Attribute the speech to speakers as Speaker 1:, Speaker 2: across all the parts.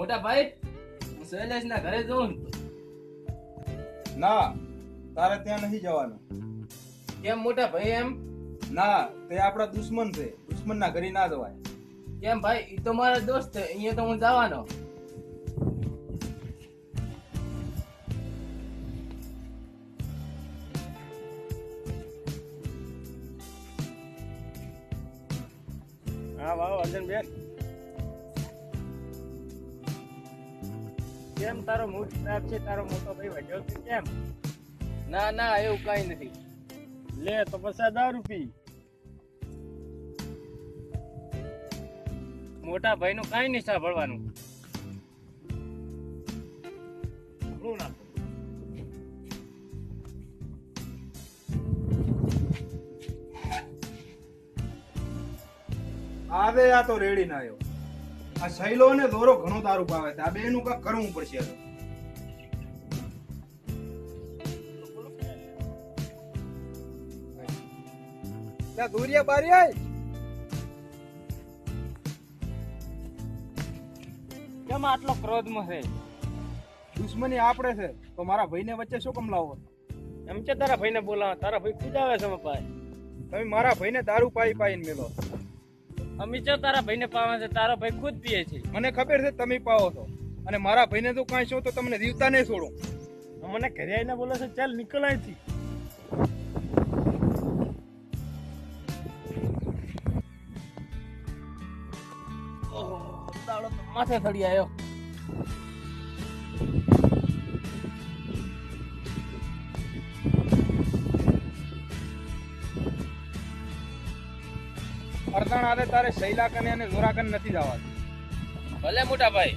Speaker 1: મોટા ભાઈ હું શૈલેષ ના ઘરે જઉં.
Speaker 2: ના, તારે ત્યાં નહીં જવાનું.
Speaker 1: કેમ મોટા ભાઈ? એમ
Speaker 2: ના, તે આપણા દુશ્મન છે. દુશ્મન ના ઘરે ના જવાય.
Speaker 1: કેમ ભાઈ? ઈ તો મારો દોસ્ત છે, અહીંયા તો હું જવાનો.
Speaker 3: હા વાવ અર્જુનબેન, કેમ તારો મૂડ ખરાબ છે? તારો મોટો ભાઈ વધ્યો છે કેમ?
Speaker 1: ના ના, એવું કઈ નથી.
Speaker 3: લે તો પછી દારૂ પી.
Speaker 1: મોટા ભાઈ નું કઈ નહીં સાંભળવાનું.
Speaker 3: આપણું ના
Speaker 2: આવે આ તો રેડી ના આવ્યો. આ શૈલો ને દોરો ઘણો દારૂ પાવે છે. આ બે નું કાંઈક કરવું પડશે. દુરિયા બારી આય.
Speaker 3: કેમ આટલો ક્રોધમાં છે?
Speaker 2: દુશ્મની આપણે છે તો મારા ભાઈને વચ્ચે શું કમ લાવો?
Speaker 3: એમ છે તારા ભાઈને બોલાવો? તારા ભાઈ ખુદ આવે છે અમે પાસે.
Speaker 2: તમે મારા ભાઈને દારૂ પાઈ પાઈને મેલો.
Speaker 3: અમે છે તારા ભાઈને પાવે છે, તારો ભાઈ ખુદ પીએ છે.
Speaker 2: મને ખબર છે તમે પાવો છો, અને મારા ભાઈને જો કાંઈ છો તો તમને જીવતા નહીં છોડું.
Speaker 3: મને ઘરે આવીને બોલે છે ચાલ નીકળ અહીંથી.
Speaker 1: દાડો તો માથે ચડી આવ્યો.
Speaker 2: અર્ધણ આદે તારે શૈલા કને અને જોરા કને નથી જવાનું.
Speaker 1: ભલે મોટા ભાઈ.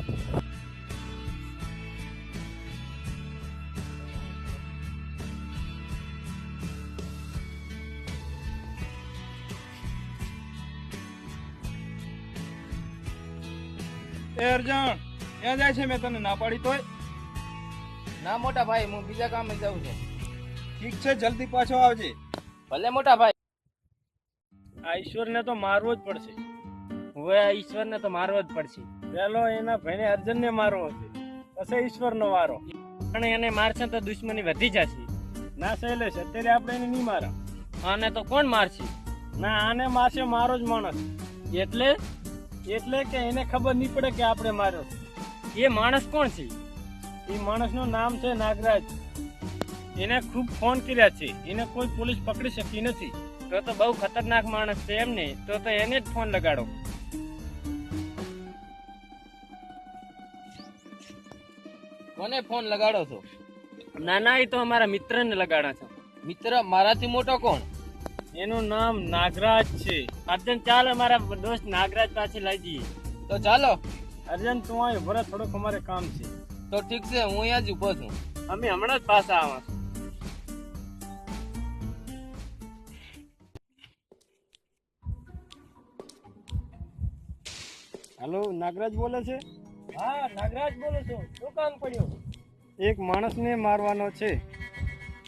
Speaker 2: એ અર્જણ, ક્યાં જાય છે? મેં તને ના પાડી તોય.
Speaker 1: ના મોટા ભાઈ, હું બીજા કામે જાઉં છું.
Speaker 2: ઠીક છે, જલ્દી પાછો આવજે.
Speaker 1: ભલે મોટા ભાઈ.
Speaker 3: આ ઈશ્વરને તો મારવો જ પડશે. હવે આ ઈશ્વરને તો મારવો જ પડશે. પેલો એના ભાઈને અર્જુનને મારવો હશે, પછી ઈશ્વરનો વારો. પણ એને મારશે તો દુશ્મની વધી જશે. ના શૈલેષ, અત્યારે આપણે એને નહીં મારા. આને તો કોણ મારશે? ના, આને મારશે મારો જ માણસ. એટલે કે એને ખબર નહીં પડે કે આપણે માર્યો. એ માણસ કોણ છે? એ માણસનું નામ છે નાગરાજ. એને ખૂબ ફોન કર્યા છે, એને કોઈ પોલીસ પકડી શકી નથી. તો બહુ ખતરનાક માણસ છે એમને. તો એને જ ફોન લગાડો.
Speaker 1: કોને ફોન લગાડો છો?
Speaker 3: ના, એ તો અમારા મિત્રને લગાડા છે.
Speaker 1: મિત્ર મારાથી મોટો કોણ?
Speaker 3: એનું નામ નાગરાજ છે. અર્જુન ચાલ, અમારા દોસ્ત નાગરાજ પાસે લઈ જઈએ.
Speaker 1: તો ચાલો.
Speaker 3: અર્જુન તું અહીં ઉભો રહે, થોડુંક અમારે કામ છે.
Speaker 1: તો ઠીક છે, હું અહીંયા જ ઉભો છું.
Speaker 3: અમે હમણાં જ પાછા આવા. હેલો, નાગરાજ બોલે છે? હા, નાગરાજ બોલે છું. શું કામ પડ્યું? એક માણસને મારવાનો છે.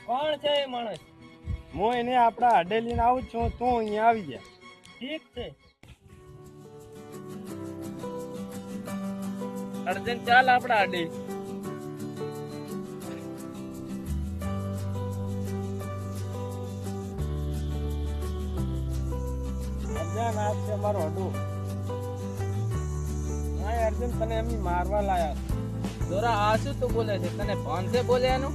Speaker 3: કોણ છે એ માણસ? હું એને આપણા અડે લઈને આવું છું, તું અહીંયા આવી જા. ઠીક છે. અર્જુન ચાલ આપણા અડે. અર્જુન, આ છે મારો અડો. હા અર્જુન, તને એમની મારવા લાયા.
Speaker 1: દોરા આ શું તું બોલે છે? તને ભાન છે બોલ્યાનું?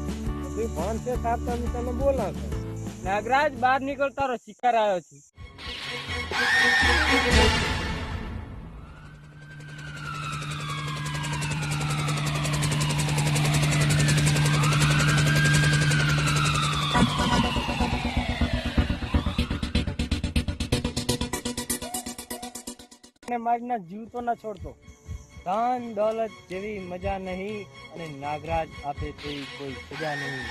Speaker 3: તું ભાન છે સાહેબ, તમે તને બોલા છો. નાગરાજ, બહાર નીકળ, તારો શિકાર આવ્યો છે. મારીના જીવ તો ના છોડતો. ધન દોલત જેવી મજા નહીં, અને નાગરાજ આપે તેવી કોઈ સજા નહીં.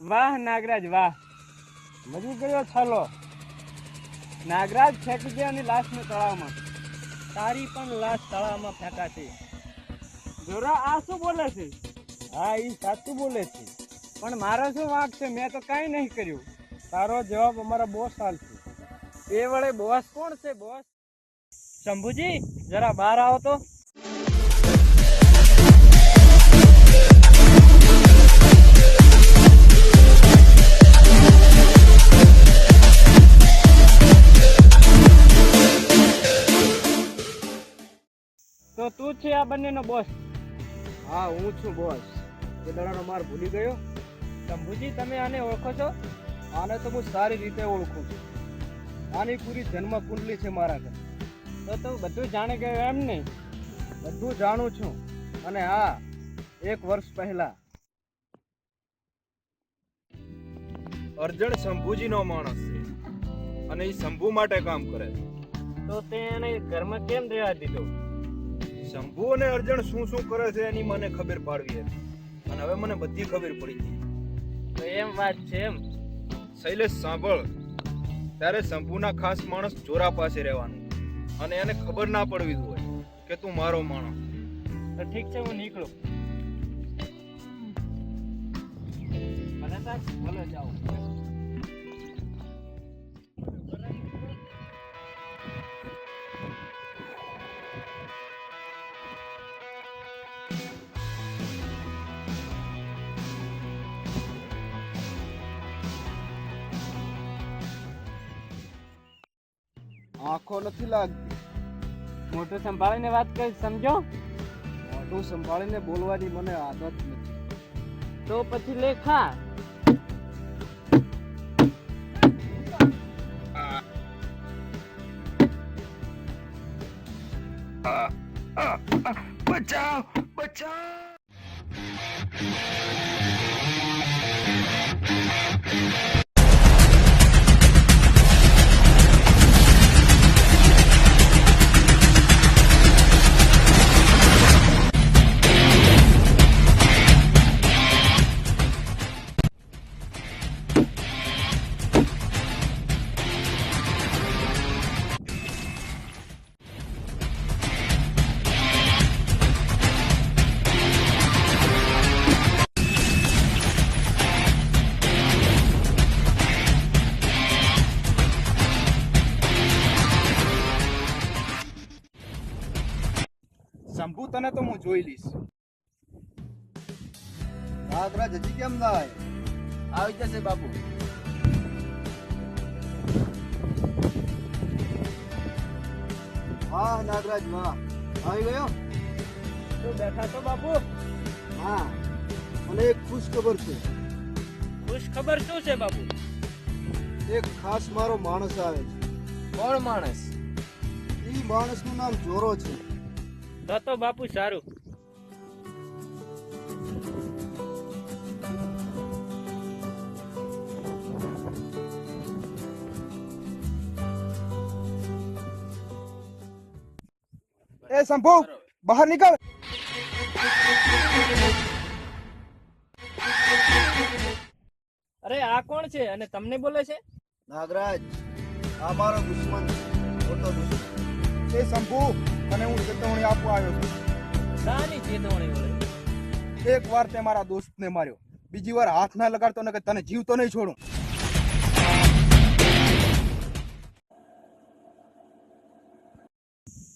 Speaker 3: વાહ નાગરાજ વાહ, મજી ગયો છાલો. નાગરાજ ફેંકી દે અને લાશને તળાવમાં. તારી પણ લાશ તળાવમાં ફેંકાશે. જોરા, આ શું બોલે છે? હા, એ સાચું બોલે છે, પણ મારો શું વાંક છે? મેં તો કઈ નહીં કર્યું. તારો જવાબ અમારા બોસ હાલશે. એ વડે બોસ કોણ છે? બોસ શંભુજી, જરા બહાર આવો તો. આ બંનેનો બોસ?
Speaker 1: હા હું છું બોસ. એ દડાનો માર ભૂલી ગયો?
Speaker 3: શંભુજી, તમે આને ઓળખો છો?
Speaker 1: આને તો હું સારી રીતે ઓળખું છું. આની પૂરી જન્મ કુંડલી છે મારા ઘરે.
Speaker 3: તો બધું જાણી ગયો એમ ને?
Speaker 1: બધું જાણું છું. અને હા, 1 વર્ષ પહેલા
Speaker 2: અર્જણ શંભુજીનો માણસ છે અને એ શંભુ માટે કામ કરે છે.
Speaker 3: તો તે એને ઘરમાં કેમ રહેવા દીધો?
Speaker 2: શંભુ અને અર્જણ શું શું કરે છે એની મને ખબર પાડવી હતી અને હવે મને બધી ખબર પડી ગઈ.
Speaker 3: તો એમ વાત છે એમ?
Speaker 2: શૈલેષ સાંભળ, ત્યારે શંભુના ખાસ માણસ જોરા પાસે રહેવાનું અને એને ખબર ના પડવી જોઈએ કે તું મારો માણસ.
Speaker 3: તો ઠીક છે, હું નીકળું. ભલે સાહેબ, ભલે જાઓ.
Speaker 1: આંખો નથી લાગતી.
Speaker 3: મોટું સંભાળીને વાત કરી, સમજો?
Speaker 1: મોઢું સંભાળીને બોલવાની મને આદત નથી.
Speaker 3: તો પછી લેખા.
Speaker 2: બચાવ બચાવ.
Speaker 1: શંભુ, તને તો હું જોઈ લઈશ. નાગરાજ હજી કેમ ના આવ્યો? આવી જશે બાપુ. વાહ નાગરાજ વાહ, આવી ગયો?
Speaker 3: તું બેઠા છો બાપુ?
Speaker 1: હા, અને એક ખુશ ખબર છે.
Speaker 3: ખુશ ખબર શું છે બાપુ?
Speaker 1: એક ખાસ મારો માણસ આવે છે. કોણ માણસ? ઈ માણસનું નામ જોરો છે.
Speaker 3: તો બાપુ સારું.
Speaker 1: એ શંભુ, બહાર નીકળ.
Speaker 3: અરે આ કોણ છે અને તમને બોલે છે?
Speaker 1: નાગરાજ, આ મારો દુશ્મન છે, મોટો દુશ્મન. એ શંભુ, તને હું ચેતવણી આપવા આવ્યો છું.
Speaker 3: શાની ચેતવણી વળે?
Speaker 1: એક વાર તે મારા દોસ્તને માર્યો, બીજી વાર હાથ ના લગાડતો ને કે તને જીવતો નહીં છોડું.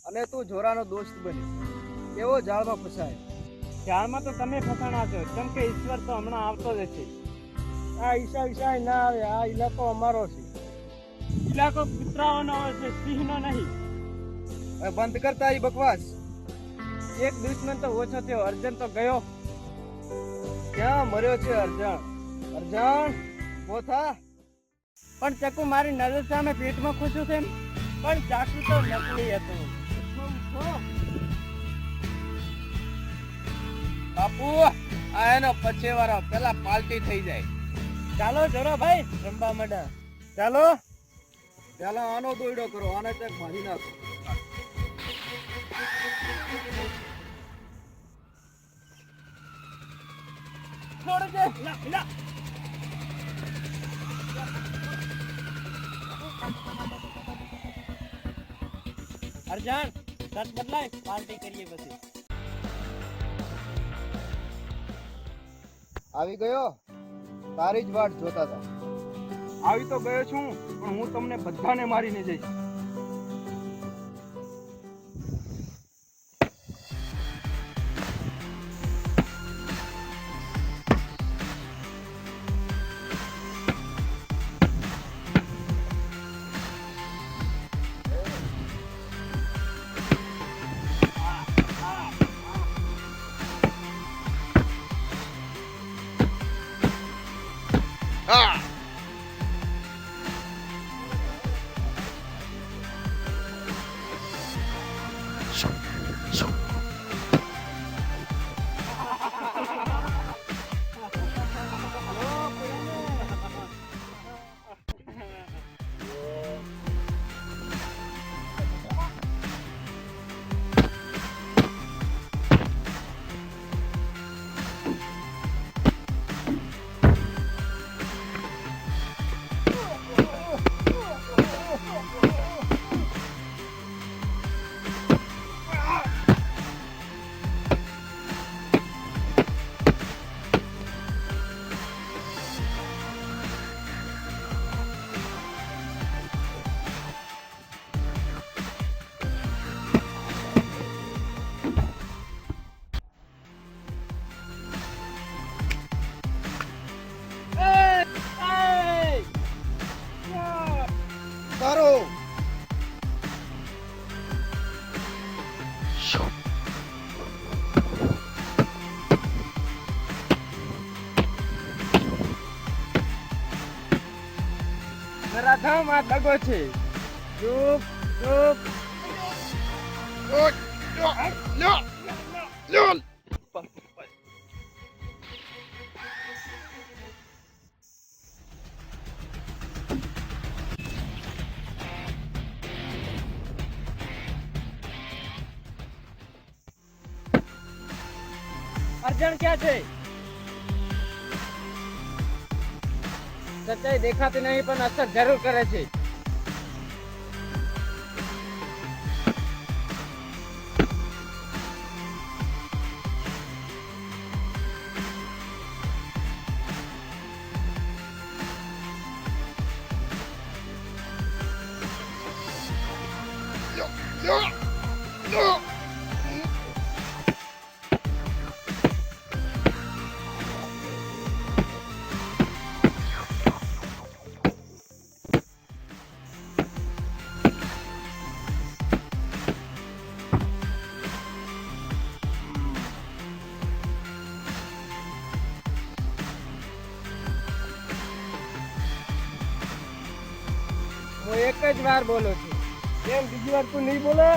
Speaker 1: અને તું જોરાનો દોસ્ત બની એવો જાળમાં ફસાય.
Speaker 3: ઝાડમાં તો તમે ફસાણા છો, કેમ કે ઈશ્વર તો હમણાં આવતો જ છે. આ ઈશા ના આવે. આ ઇલાકો અમારો છે. ઇલાકો કૂતરાઓનો હોય છે, સિંહનો નહીં.
Speaker 1: હવે બંધ કરતા એ બકવાસ.
Speaker 3: એક દુશ્મન તો ઓછો થયો. અર્જુન તો ગયો.
Speaker 1: ક્યાં મર્યો છે અર્જણ? અર્જણ ઉભો થા.
Speaker 3: પણ ચકુ મારી નજર સામે પેટમાં ખુશું છે, પણ ચાકુ તો નકલી હતું.
Speaker 1: બાપુ, આ એનો પછેવારો, પેલા પાલટી થઈ જાય.
Speaker 3: ચાલો જોરો ભાઈ, રંબા મડા.
Speaker 1: ચાલો પેલા આનો દોયડો કરો, આને ચેક મારી નાખો.
Speaker 3: છોડ દે. લા. અર્જુન, સત બદલાય, પાર્ટી કરીએ પછી.
Speaker 1: આવી ગયો? તારી જ વાટ જોતા હતા. આવી તો ગયો છું, પણ હું તમને બધાને મારીને જઈશ.
Speaker 3: નરાધમ આ દગો છે. ચૂપ ચૂપ. અર્જણ ક્યાં છે? સચ્ચાઈ દેખાતી નહીં પણ અસર જરૂર કરે છે. હું એક જ વાર બોલું છું. કેમ બીજી વાર તું નહીં બોલે?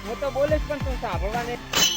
Speaker 3: હું તો બોલીશ પણ તું સાંભળવા નહીં.